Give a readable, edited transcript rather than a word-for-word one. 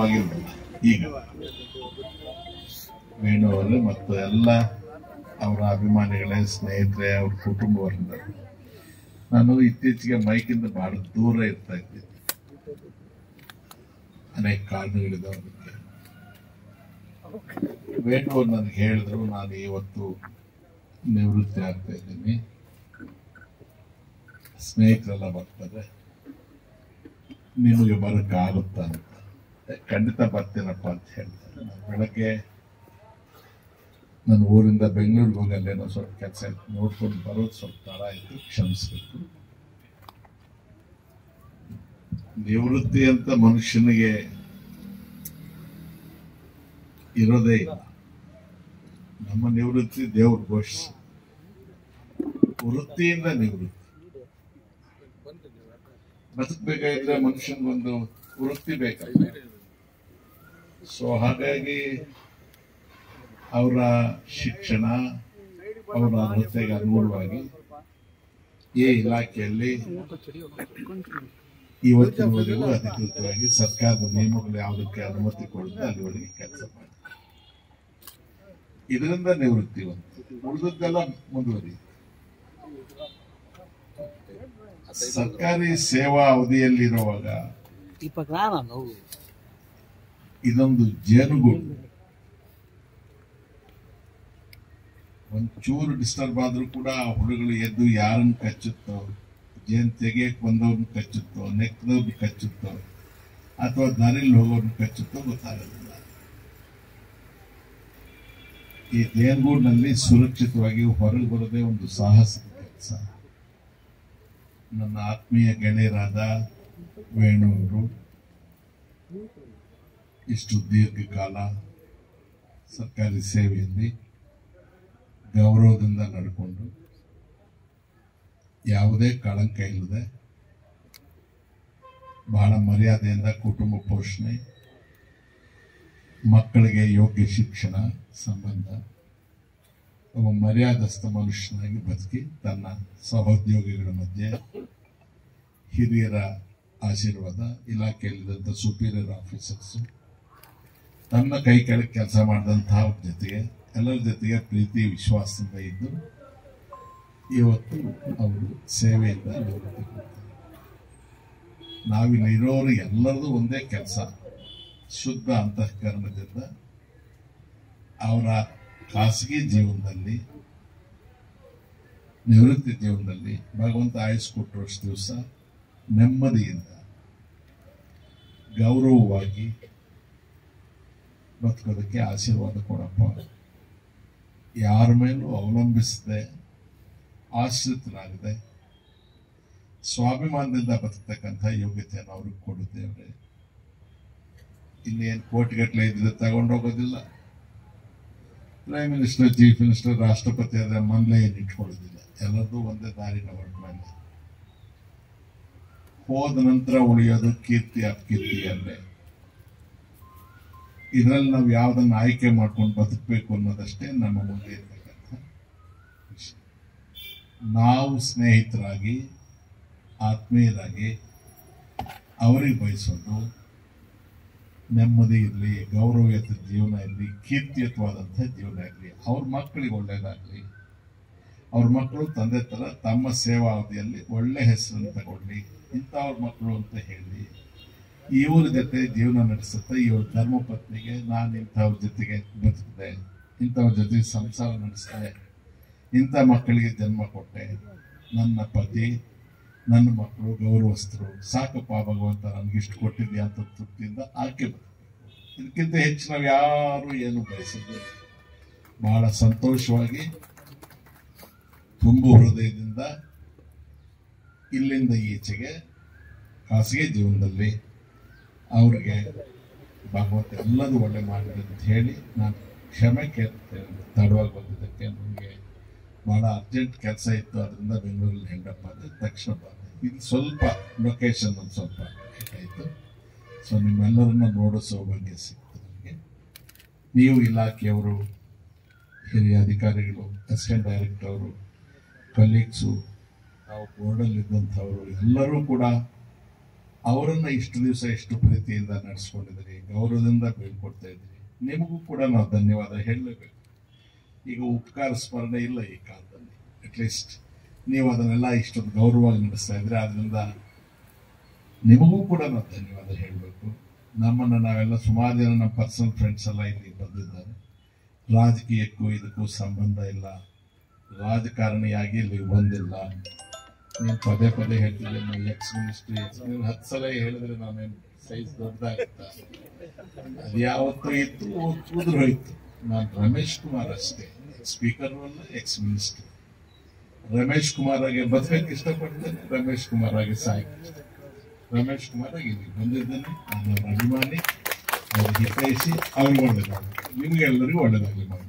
ಆಗಿರ್ಬೋದು. ಈಗ ವೇಣು ಅವರು ಮತ್ತು ಎಲ್ಲ ಅವರ ಅಭಿಮಾನಿಗಳೇ, ಸ್ನೇಹಿತರೆ, ಅವ್ರ ಕುಟುಂಬವರಿಂದ ನಾನು ಇತ್ತೀಚೆಗೆ ಮೈಕಿಂದ ಬಹಳ ದೂರ ಇರ್ತಾ ಇದ್ದೀನಿ. ಅನೇಕ ಕಾರಣಗಳಿದ್ದಾವೆ. ವೇಣು ಅವರು ನನಗೆ ಹೇಳಿದ್ರು, ನಾನು ಇವತ್ತು ನಿವೃತ್ತಿ ಆಗ್ತಾ ಇದ್ದೀನಿ, ಸ್ನೇಹಿತರೆಲ್ಲ ಬರ್ತಾರೆ, ನಿಮಗೆ ಬರೋಕ್ಕಾಗುತ್ತಾ ಅಂತ. ಖಂಡಿತ ಬರ್ತೀನಪ್ಪ ಅಂತ ಹೇಳ್ತಾರೆ. ನಾನು ಬೆಳಗ್ಗೆ ನನ್ನ ಊರಿಂದ ಬೆಂಗಳೂರಿಗೆ ಹೋಗಿ ಅಲ್ಲೇನೋ ಸ್ವಲ್ಪ ಕೆಲಸ ನೋಡ್ಕೊಂಡು ಬರೋದು ಸ್ವಲ್ಪ ತಡ ಆಯಿತು, ಕ್ಷಮಿಸ್ಬೇಕು. ನಿವೃತ್ತಿ ಅಂತ ಮನುಷ್ಯನಿಗೆ ಇರೋದೇ ಇಲ್ಲ. ನಮ್ಮ ನಿವೃತ್ತಿ ದೇವ್ರ ಘೋಷಿಸ, ವೃತ್ತಿಯಿಂದ ನಿವೃತ್ತಿ. ಬದುಕಬೇಕಾಗಿದ್ರೆ ಮನುಷ್ಯನಿಗೊಂದು ವೃತ್ತಿ ಬೇಕಾಗಿದೆ. ಸೊ ಹಾಗಾಗಿ ಅವರ ಶಿಕ್ಷಣ, ಅವರ ವೃತ್ತಿಗೆ ಅನುಗುಣವಾಗಿ ಈ ಇಲಾಖೆಯಲ್ಲಿ ಇವತ್ತಿನವರೆಗೂ ಅಧಿಕೃತವಾಗಿ ಸರ್ಕಾರದ ನಿಯಮಗಳು ಯಾವುದಕ್ಕೆ ಅನುಮತಿ ಕೊಡದೆ ಅಲ್ಲಿವರೆಗೆ ಕೆಲಸ ಮಾಡಿ ಇದರಿಂದ ನಿವೃತ್ತಿ ಬಂತು. ಉಳಿದದ್ದೆಲ್ಲ ಮುಂದುವರಿಯಿತು. ಸರ್ಕಾರಿ ಸೇವಾ ಅವಧಿಯಲ್ಲಿರುವಾಗ ಇದೊಂದು ಜೇನುಗೂಡು. ಒಂಚೂರು ಡಿಸ್ಟರ್ಬ್ ಆದ್ರೂ ಕೂಡ ಆ ಹುಡುಗರು ಎದ್ದು ಯಾರನ್ನು ಕಚ್ಚುತ್ತೋ, ಜೇನು ತೆಗೆಯಕ್ಕೆ ಬಂದವ್ರನ್ನ ಕಚ್ಚುತ್ತೋ, ನೆಕ್ಕದವ್ರನ್ನ ಕಚ್ಚುತ್ತೋ, ಅಥವಾ ದಾರಿಲಿ ಹೋಗೋರ್ನ ಕಚ್ಚುತ್ತೋ ಗೊತ್ತಾಗೋದಿಲ್ಲ. ಈ ಜೇನುಗೂಡಿನಲ್ಲಿ ಸುರಕ್ಷಿತವಾಗಿ ಹೊರಗೆ ಬರೋದೇ ಒಂದು ಸಾಹಸದ ಕೆಲಸ. ನನ್ನ ಆತ್ಮೀಯ ಗೆಳೆಯರಾದ ವೇಣುವರು ಇಷ್ಟು ದೀರ್ಘಕಾಲ ಸರ್ಕಾರಿ ಸೇವೆಯಲ್ಲಿ ಗೌರವದಿಂದ ನಡ್ಕೊಂಡು ಯಾವುದೇ ಕಳಂಕ ಇಲ್ಲದೆ ಬಹಳ ಮರ್ಯಾದೆಯಿಂದ ಕುಟುಂಬ ಪೋಷಣೆ, ಮಕ್ಕಳಿಗೆ ಯೋಗ್ಯ ಶಿಕ್ಷಣ ಸಂಬಂಧ ಒಬ್ಬ ಮರ್ಯಾದಸ್ಥ ಮನುಷ್ಯನಾಗಿ ಬದುಕಿ ತನ್ನ ಸಹೋದ್ಯೋಗಿಗಳ ಮಧ್ಯೆ ಹಿರಿಯರ ಆಶೀರ್ವಾದ, ಇಲಾಖೆಯಲ್ಲಿದ್ದಂಥ ಸುಪೀರಿಯರ್ ಆಫೀಸರ್ಸ್, ತನ್ನ ಕೈ ಕೆಳಗೆ ಕೆಲಸ ಮಾಡಿದಂತಹ ಜೊತೆಗೆ ಎಲ್ಲರ ಜೊತೆಗೆ ಪ್ರೀತಿ ವಿಶ್ವಾಸದಿಂದ ಇದ್ದು ಇವತ್ತು ಅವರು ಸೇವೆಯಿಂದ ನಿವೃತ್ತಿ ಕೊಡ್ತಾರೆ. ನಾವಿಲ್ಲಿರೋರು ಎಲ್ಲರದು ಒಂದೇ ಕೆಲಸ, ಶುದ್ಧ ಅಂತಃಕರಣದಿಂದ ಅವರ ಖಾಸಗಿ ಜೀವನದಲ್ಲಿ, ನಿವೃತ್ತಿ ಜೀವನದಲ್ಲಿ ಭಗವಂತ ಆಯುಸ್ ಕೊಟ್ಟರಷ್ಟು ದಿವಸ ನೆಮ್ಮದಿಯಿಂದ ಗೌರವವಾಗಿ ಬದುಕೋದಕ್ಕೆ ಆಶೀರ್ವಾದ ಕೊಡಪ್ಪ. ಯಾರ ಮೇಲೂ ಅವಲಂಬಿಸದೆ, ಆಶ್ರಿತರಾಗದೆ ಸ್ವಾಭಿಮಾನದಿಂದ ಬದುಕ್ತಕ್ಕಂಥ ಯೋಗ್ಯತೆಯನ್ನು ಅವ್ರಿಗೆ ಕೊಡುತ್ತೇವೆ. ಇನ್ನೇನು ಕೋಟಿಗಟ್ಟಲೆ ಇದ್ರೆ ತಗೊಂಡೋಗೋದಿಲ್ಲ. ಪ್ರೈಮ್ ಮಿನಿಸ್ಟರ್, ಚೀಫ್ ಮಿನಿಸ್ಟರ್, ರಾಷ್ಟ್ರಪತಿ ಆದ್ರೆ ಮನೇಲೆ ಏನು ಇಟ್ಕೊಳ್ಳೋದಿಲ್ಲ. ಎಲ್ಲರದು ಒಂದೇ ದಾರಿನ ಹೊರಟ ಮೇಲೆ ಹೋದ ನಂತರ ಉಳಿಯೋದು ಕೀರ್ತಿ ಅಪಕೀರ್ತಿಯಲ್ಲೇ. ಇದರಲ್ಲಿ ನಾವು ಯಾವುದನ್ನು ಆಯ್ಕೆ ಮಾಡ್ಕೊಂಡು ಬದುಕಬೇಕು ಅನ್ನೋದಷ್ಟೇ ನಮ್ಮ ಮುಂದೆ ಇರತಕ್ಕಂಥ ವಿಷಯ. ನಾವು ಸ್ನೇಹಿತರಾಗಿ, ಆತ್ಮೀಯರಾಗಿ ಅವರಿಗೆ ಬಯಸೋದು ನೆಮ್ಮದಿ ಇರಲಿ, ಗೌರವಯುತ ಜೀವನ ಇರಲಿ, ಕೀರ್ತಿಯುತವಾದಂಥ ಜೀವನ ಇರಲಿ, ಅವ್ರ ಮಕ್ಕಳಿಗೆ ಒಳ್ಳೇದಾಗಲಿ, ಅವ್ರ ಮಕ್ಕಳು ತಂದೆ ತರ ತಮ್ಮ ಸೇವಾ ಅವಧಿಯಲ್ಲಿ ಒಳ್ಳೆ ಹೆಸರನ್ನು ತಗೊಳ್ಳಿ, ಇಂಥವ್ರ ಮಕ್ಕಳು ಅಂತ ಹೇಳಿ ಇವ್ರ ಜೊತೆ ಜೀವನ ನಡೆಸುತ್ತೆ. ಇವ್ರ ಧರ್ಮಪತ್ನಿಗೆ ನಾನು ಇಂಥವ್ರ ಜೊತೆಗೆ ಬದುಕಿದೆ, ಇಂಥವ್ರ ಜೊತೆಗೆ ಸಂಸಾರ ನಡೆಸಿದೆ, ಇಂಥ ಮಕ್ಕಳಿಗೆ ಜನ್ಮ ಕೊಟ್ಟೆ, ನನ್ನ ಪತಿ ನನ್ನ ಮಕ್ಕಳು ಗೌರವಸ್ಥರು, ಸಾಕಪ್ಪ ಭಗವಂತ ನನಗಿಷ್ಟು ಕೊಟ್ಟಿದ್ಯಾ ಅಂತ ತೃಪ್ತಿಯಿಂದ ಆಕೆ ಬದುಕಬೇಕು. ಇದಕ್ಕಿಂತ ಹೆಚ್ಚು ನಾವು ಯಾರು ಏನು ಬಯಸಿದ್ರೆ ಬಹಳ ಸಂತೋಷವಾಗಿ ತುಂಬು ಹೃದಯದಿಂದ ಇಲ್ಲಿಂದ ಈಚೆಗೆ ಖಾಸಗಿ ಜೀವನದಲ್ಲಿ ಅವ್ರಿಗೆ ಭಗವಂತ ಎಲ್ಲದೂ ಒಳ್ಳೆ ಮಾಡಿದೆ ಅಂತ ಹೇಳಿ ನಾನು ಕ್ಷಮೆ ಕೇಳ್ತೇನೆ. ತಡವಾಗಿ ಬಂದಿದ್ದಕ್ಕೆ ನನಗೆ ಬಹಳ ಅರ್ಜೆಂಟ್ ಕೆಲಸ ಇತ್ತು, ಅದರಿಂದ ಬೆಂಗಳೂರಲ್ಲಿ ಹೆಂಡಪ್ಪ ಅಂದರೆ ತಕ್ಷಣ ಬಂದೆ. ಇದು ಸ್ವಲ್ಪ ಲೊಕೇಶನ್ ಒಂದು ಸ್ವಲ್ಪ ಆಯಿತು. ಸೊ ನಿಮ್ಮೆಲ್ಲರನ್ನ ನೋಡೋ ಸೌಭಾಗ್ಯ ಸಿಕ್ತು ನನಗೆ. ನೀವು ಇಲಾಖೆಯವರು, ಹಿರಿಯ ಅಧಿಕಾರಿಗಳು, ಅಸಿಸ್ಟೆಂಟ್ ಡೈರೆಕ್ಟರ್ ಅವರು, ಕಲೀಗ್ಸು, ನಾವು ಬೋರ್ಡಲ್ಲಿದ್ದಂಥವರು ಎಲ್ಲರೂ ಕೂಡ ಅವರನ್ನ ಇಷ್ಟು ದಿವಸ ಎಷ್ಟು ಪ್ರೀತಿಯಿಂದ ನಡೆಸ್ಕೊಂಡಿದ್ರಿ, ಗೌರವದಿಂದ ಬೀಳ್ಕೊಡ್ತಾ ಇದ್ರಿ. ನಿಮಗೂ ಕೂಡ ನಾವು ಧನ್ಯವಾದ ಹೇಳಲೇಬೇಕು. ಈಗ ಉಪಕಾರ ಸ್ಮರಣೆ ಇಲ್ಲ ಈ ಕಾಲದಲ್ಲಿ. ಅಟ್ಲೀಸ್ಟ್ ನೀವು ಅದನ್ನೆಲ್ಲ ಇಷ್ಟೊಂದು ಗೌರವವಾಗಿ ನಡೆಸ್ತಾ ಇದ್ರೆ, ಆದ್ರಿಂದ ನಿಮಗೂ ಕೂಡ ನಾವು ಧನ್ಯವಾದ ಹೇಳಬೇಕು. ನಮ್ಮನ್ನು ನಾವೆಲ್ಲ ಸುಮಾರು ಜನ ನಮ್ಮ ಪರ್ಸನಲ್ ಫ್ರೆಂಡ್ಸ್ ಎಲ್ಲ ಇಲ್ಲಿ ಬಂದಿದ್ದಾರೆ. ರಾಜಕೀಯಕ್ಕೂ ಇದಕ್ಕೂ ಸಂಬಂಧ ಇಲ್ಲ, ರಾಜಕಾರಣಿಯಾಗಿ ಇಲ್ಲಿ ಬಂದಿಲ್ಲ. ನೀನು ಪದೇ ಪದೇ ಹೇಳ್ತಿದ್ದೆ ಎಕ್ಸ್ ಮಿನಿಸ್ಟ್ರಿ 10 ಸಲ ಹೇಳಿದ್ರೆ ನಾನೇನು ಸೈಜ್ ದೊಡ್ಡದಾಗುತ್ತಾ? ಅದು ಯಾವತ್ತೂ ಇತ್ತು, ಕೂದ್ರು ಹೋಯ್ತು. ನಾನು ರಮೇಶ್ ಕುಮಾರ್ ಅಷ್ಟೇ, ಸ್ಪೀಕರ್ ಅಲ್ಲ, ಎಕ್ಸ್ ಮಿನಿಸ್ಟರ್. ರಮೇಶ್ ಕುಮಾರ್ ಆಗಿ ಬದುಕಕ್ಕೆ ಇಷ್ಟಪಡ್ತೇನೆ, ರಮೇಶ್ ಕುಮಾರ್ ಆಗಿ ಸಾಯ್ತು. ರಮೇಶ್ ಕುಮಾರ್ ಆಗಿ ಇಲ್ಲಿ ಬಂದಿದ್ದೇನೆ. ನಾನು ಅವ್ರ ಅಭಿಮಾನಿ, ಅವ್ರ ಹಿತೈಷಿ. ಅವ್ರಿಗೆ ಒಳ್ಳೇದಾಗಲಿ, ನಿಮ್ಗೆ ಎಲ್ಲರಿಗೂ ಒಳ್ಳೇದಾಗಲಿ ಮಾಡಿ.